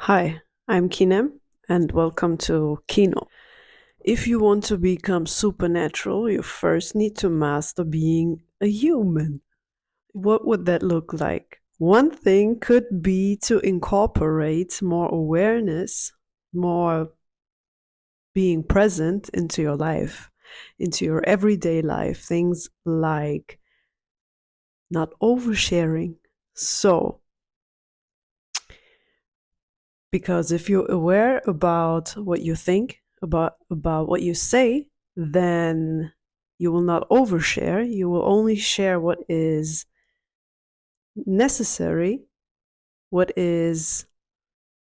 Hi, I'm Kinem and welcome to Kino. If you want to become supernatural, you first need to master being a human. What would that look like? One thing could be to incorporate more awareness, more being present into your life, into your everyday life. Things like not oversharing. So, because if you're aware about what you think, about what you say, then you will not overshare. You will only share what is necessary, what is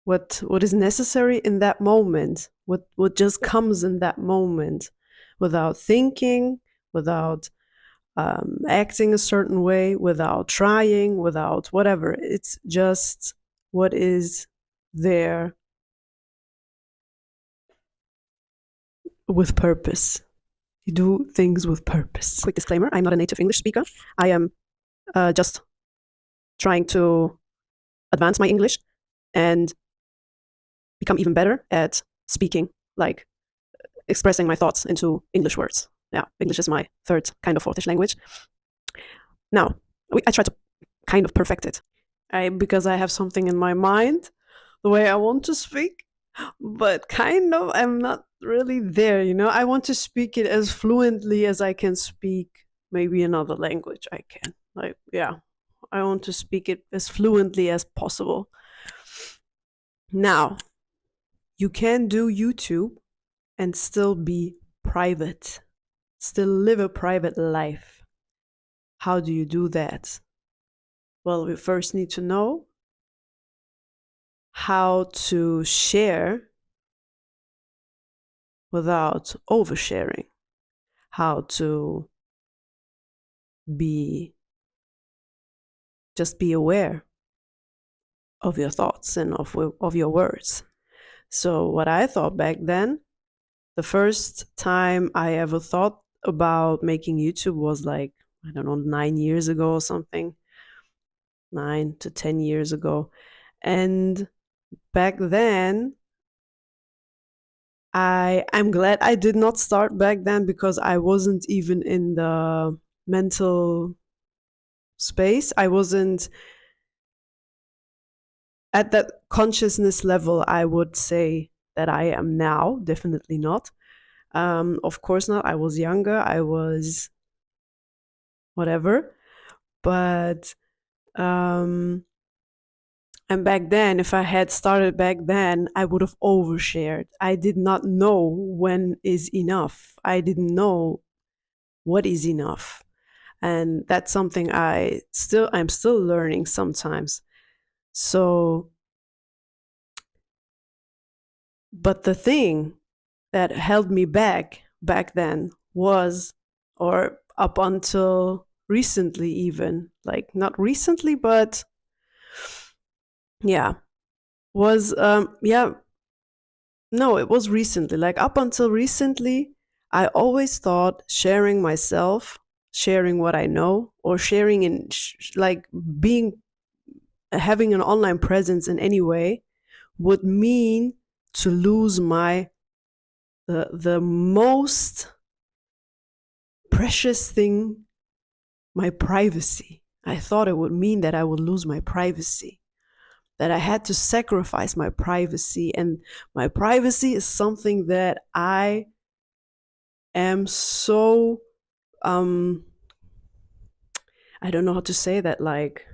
necessary in that moment, what just comes in that moment, without thinking, without acting a certain way, without trying, without whatever. It's just what is there with purpose. You do things with purpose. Quick disclaimer, I'm not a native English speaker. I am just trying to advance my English and become even better at speaking, like expressing my thoughts into English words. Yeah, English is my third kind of fourth language. Now, I try to kind of perfect it. Because I have something in my mind, the way I want to speak, but kind of I'm not really there. I want to speak it as fluently as I can speak maybe another language. I can. Like, yeah, I want to speak it as fluently as possible. Now, you can do YouTube and still be private, still live a private life. How do you do that? Well, we first need to know how to share without oversharing, how to be just be aware of your thoughts and of your words. So what I thought back then, the first time I ever thought about making YouTube was like, I don't know, 9 years ago or something, 9 to 10 years ago. And back then, I'm glad I did not start back then because I wasn't even in the mental space. I wasn't at that consciousness level, I would say that I am now. Definitely not. Of course not. I was younger. I was whatever. But um, and back then, if I had started back then, I would have overshared. I did not know when is enough. I didn't know what is enough. And that's something I'm still learning sometimes. So, but the thing that held me back then was, or up until recently, even like not recently, but yeah, was yeah, no, it was recently. Like up until recently, I always thought sharing myself, sharing what I know, or sharing in like being having an online presence in any way would mean to lose the most precious thing, my privacy. I thought it would mean that I would lose my privacy, that I had to sacrifice my privacy. And my privacy is something that I am so, um, I don't know how to say that, like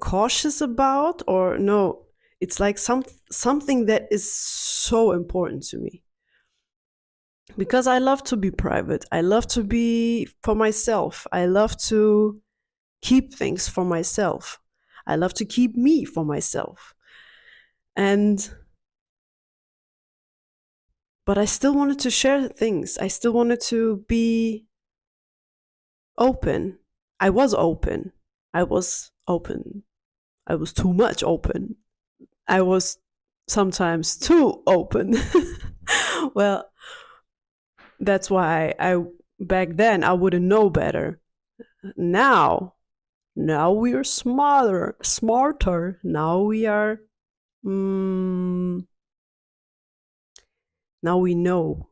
cautious about, or no, it's like something that is so important to me. Because I love to be private. I love to be for myself. I love to keep things for myself. I love to keep me for myself. And but I still wanted to share things. I still wanted to be open. I was open. I was open. I was too much open. I was sometimes too open. Well, that's why I back then I wouldn't know better. Now we are smarter. Now we are Mm, now we know.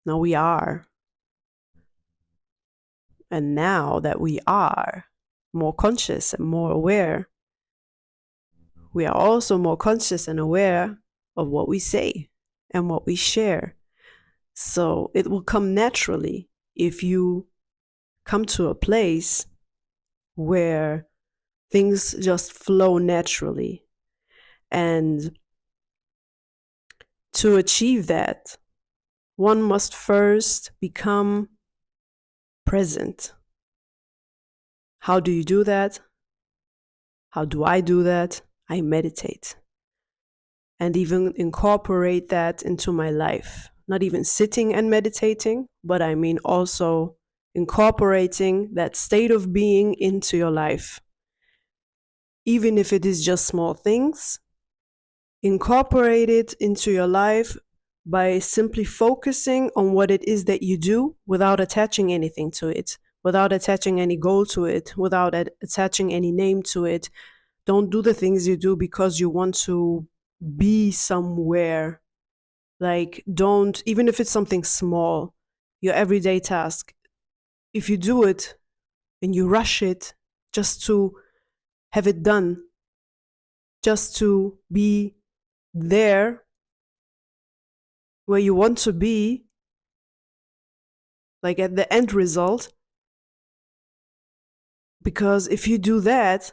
Now we are. And now that we are more conscious and more aware, we are also more conscious and aware of what we say and what we share. So it will come naturally if you come to a place where things just flow naturally. And to achieve that, one must first become present. How do you do that? How do I do that? I meditate and even incorporate that into my life. Not even sitting and meditating, but I mean also incorporating that state of being into your life. Even if it is just small things, incorporate it into your life by simply focusing on what it is that you do without attaching anything to it, without attaching any goal to it, without attaching any name to it. Don't do the things you do because you want to be somewhere. Like, don't, even if it's something small, your everyday task, if you do it and you rush it just to have it done, just to be there where you want to be, like at the end result, because if you do that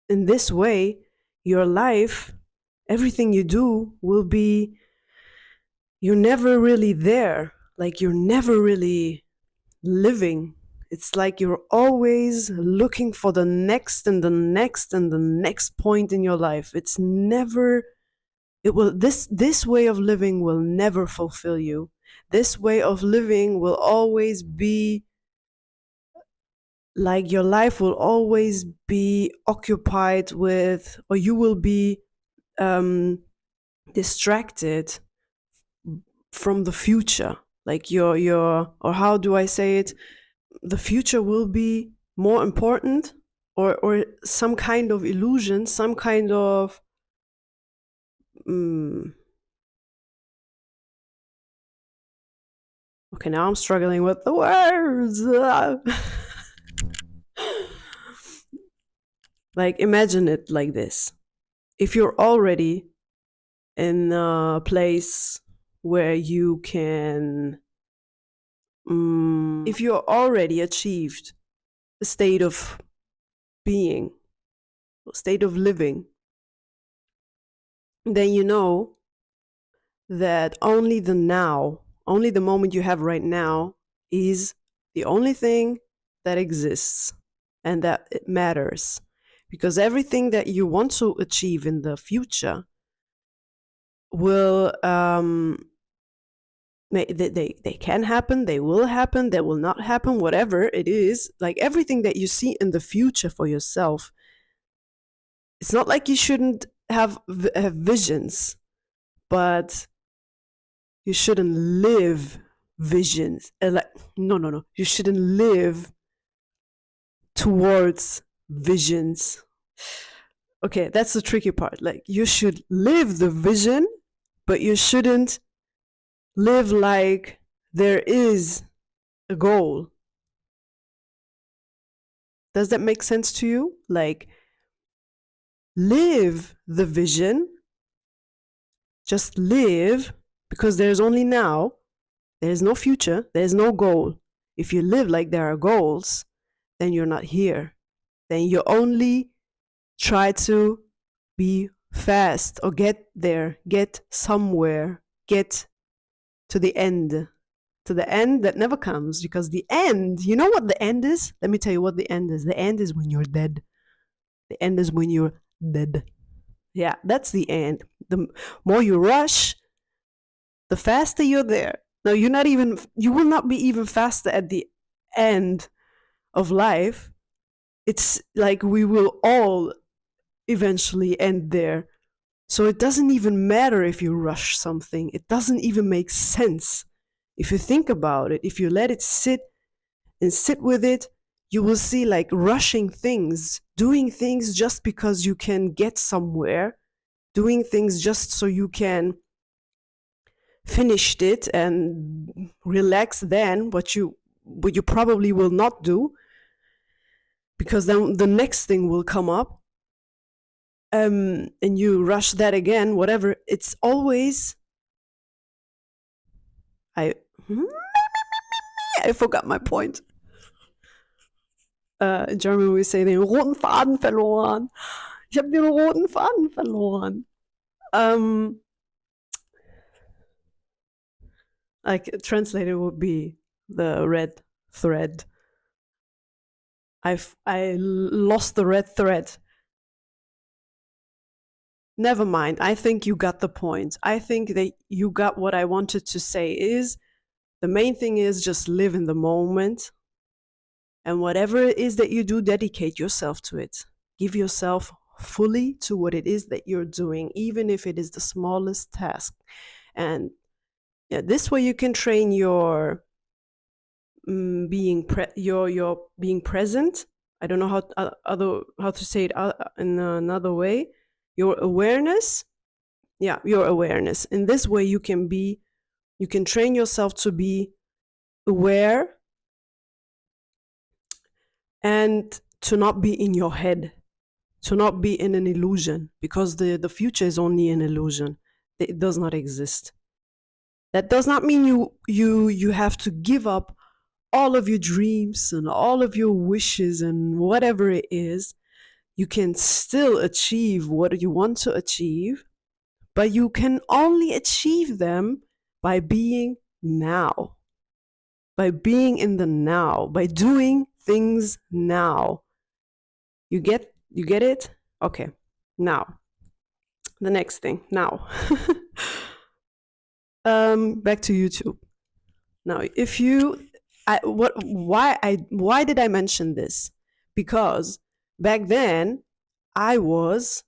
in this way, your life, everything you do will be, you're never really there. Like, you're never really living. It's like you're always looking for the next and the next and the next point in your life. It's never, it will, this way of living will never fulfill you. This way of living will always be like, your life will always be occupied with, or you will be um distracted from the future. Like, your, or how do I say it, the future will be more important, or some kind of illusion, some kind of mm, okay, now I'm struggling with the words. Like, imagine it like this. If you're already in a place where you can, if you're already achieved a state of being, a state of living, then you know that only the now, only the moment you have right now is the only thing that exists and that it matters. Because everything that you want to achieve in the future will, they can happen, they will happen, they will not happen, whatever it is. Like, everything that you see in the future for yourself, it's not like you shouldn't have visions, but you shouldn't live visions. Like, no, you shouldn't live towards visions. Okay, that's the tricky part. Like, you should live the vision, but you shouldn't live like there is a goal. Does that make sense to you? Like, live the vision, just live, because there's only now, there's no future, there's no goal. If you live like there are goals, then you're not here. Then you only try to be fast or get there, get somewhere, get to the end. To the end that never comes, because the end, you know what the end is? Let me tell you what the end is. The end is when you're dead. The end is when you're dead. Yeah, that's the end. The more you rush, the faster you're there. No, you're not even, you will not be even faster at the end of life. It's like we will all eventually end there. So it doesn't even matter if you rush something. It doesn't even make sense. If you think about it, if you let it sit and sit with it, you will see, like, rushing things, doing things just because you can get somewhere, doing things just so you can finish it and relax then, what you probably will not do, because then the next thing will come up, and you rush that again, whatever. It's always I I forgot my point. In German we say den roten Faden verloren. Ich habe den roten Faden verloren. Like translated would be the red thread. I lost the red thread. Never mind. I think you got the point. I think that you got what I wanted to say is the main thing is just live in the moment. And whatever it is that you do, dedicate yourself to it. Give yourself fully to what it is that you're doing, even if it is the smallest task. And yeah, this way you can train your being present. I don't know how to say it in another way. Your awareness. Yeah, your awareness. In this way you can train yourself to be aware and to not be in your head, to not be in an illusion, because the future is only an illusion. It does not exist. That does not mean you have to give up all of your dreams and all of your wishes and whatever it is. You can still achieve what you want to achieve, but you can only achieve them by being now, by being in the now, by doing things now. You get it? Okay. Now, the next thing. Now, back to YouTube. Now, if you, why did I mention this? Because back then I was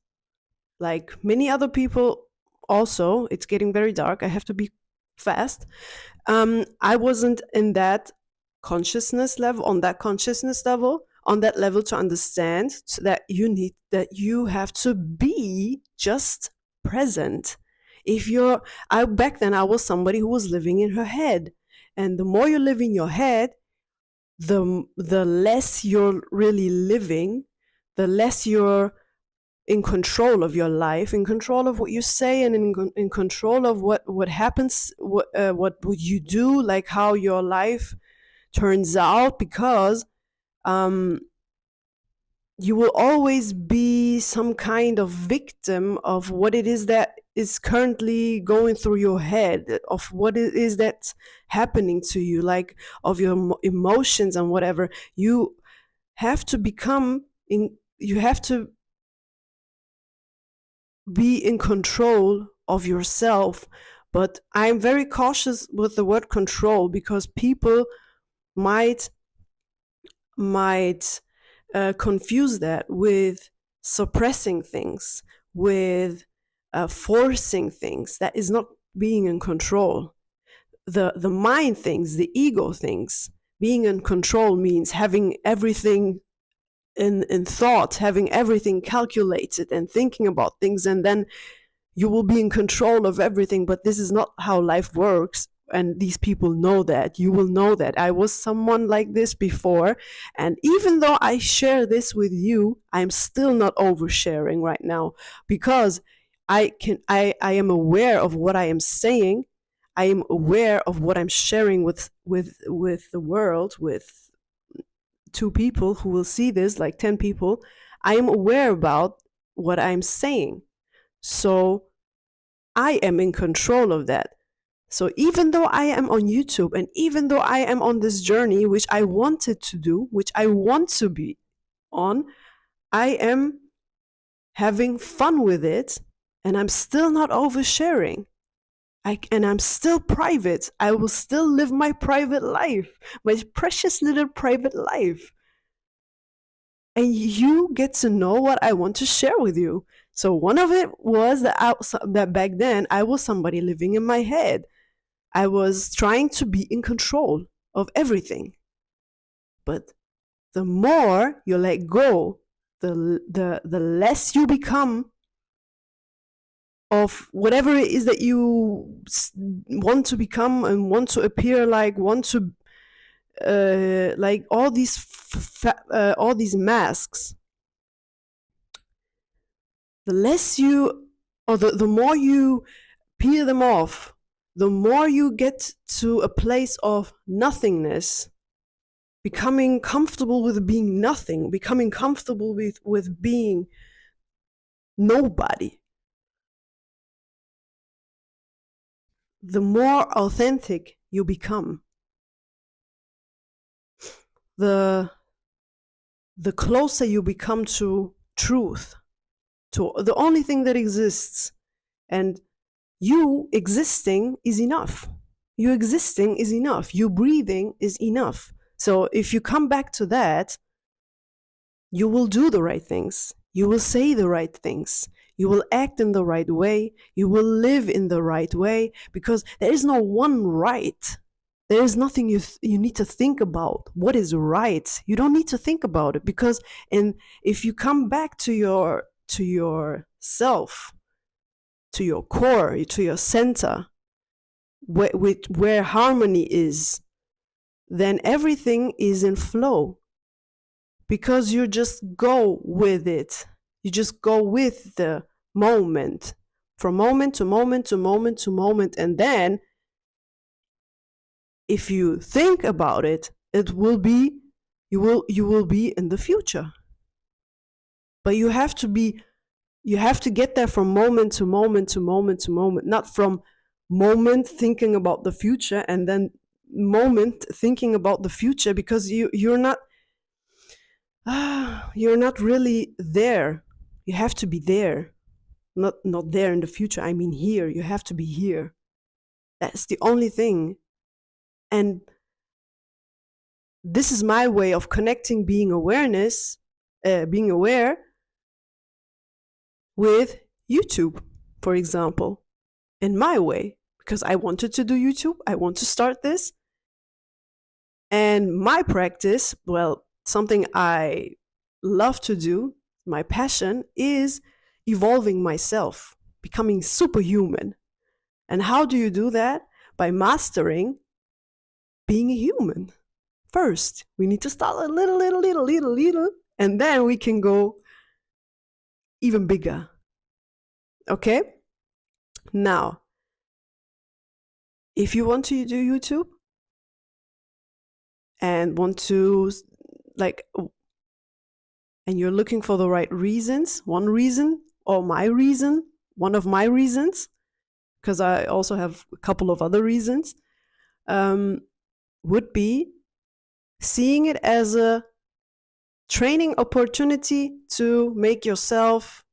like many other people. Also, it's getting very dark. I have to be fast. I wasn't in that consciousness level, on that level to understand that you have to be just present. Back then I was somebody who was living in her head, and the more you live in your head, the less you're really living, the less you're in control of your life, in control of what you say, and in control of what happens, what you do, like how your life turns out, because you will always be some kind of victim of what it is that is currently going through your head, of what it is that's happening to you, like of your emotions and whatever. You have to be in control of yourself. But I'm very cautious with the word control, because people might confuse that with suppressing things, with forcing things. That is not being in control. The mind things, the ego things, being in control means having everything in thought, having everything calculated and thinking about things, and then you will be in control of everything. But this is not how life works, and these people know that. You will know that. I was someone like this before, and even though I share this with you, I'm still not oversharing right now, because I am aware of what I am saying. I am aware of what I'm sharing with the world, with 2 people who will see this, like 10 people. I am aware about what I'm saying. So I am in control of that. So even though I am on YouTube, and even though I am on this journey, which I wanted to do, which I want to be on, I am having fun with it, and I'm still not oversharing. And I'm still private. I will still live my private life, my precious little private life. And you get to know what I want to share with you. So one of it was that back then I was somebody living in my head. I was trying to be in control of everything. But the more you let go, the less you become of whatever it is that you want to become and want to appear like, want to like all these masks, the less you, or the more you peel them off, the more you get to a place of nothingness, becoming comfortable with being nothing, becoming comfortable with being nobody. The more authentic you become, the closer you become to truth, to the only thing that exists. And you existing is enough. You existing is enough. You breathing is enough. So if you come back to that, you will do the right things. You will say the right things. You will act in the right way. You will live in the right way, because there is no one right. There is nothing you need to think about. What is right? You don't need to think about it, because if you come back to your self, to your core, to your center, where harmony is, then everything is in flow, because you just go with it. You just go with the moment, from moment to moment to moment to moment. And then if you think about it, it will be, you will be in the future. But you have to get there from moment to moment to moment to moment, not from moment thinking about the future and then moment thinking about the future, because you're not you're not really there. You have to be there, not there in the future. I mean here. You have to be here. That's the only thing. And this is my way of connecting being aware with YouTube, for example, in my way, because I wanted to do YouTube. I want to start this. And my practice, well, something I love to do, my passion, is evolving myself, becoming superhuman. And how do you do that? By mastering being a human. First, we need to start a little, and then we can go even bigger. Okay? Now, if you want to do YouTube and want to, like, and you're looking for the right reasons, one reason, or one of my reasons, because I also have a couple of other reasons, would be seeing it as a training opportunity to make yourself,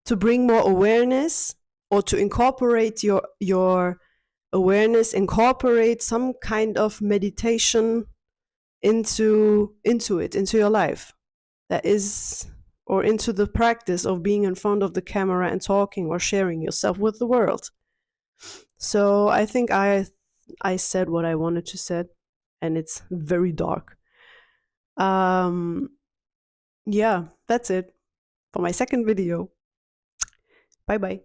to bring more awareness, or to incorporate your awareness, incorporate some kind of meditation into your life. That is, or into the practice of being in front of the camera and talking or sharing yourself with the world. So I think I said what I wanted to say, and it's very dark. Yeah, that's it for my second video. Bye bye.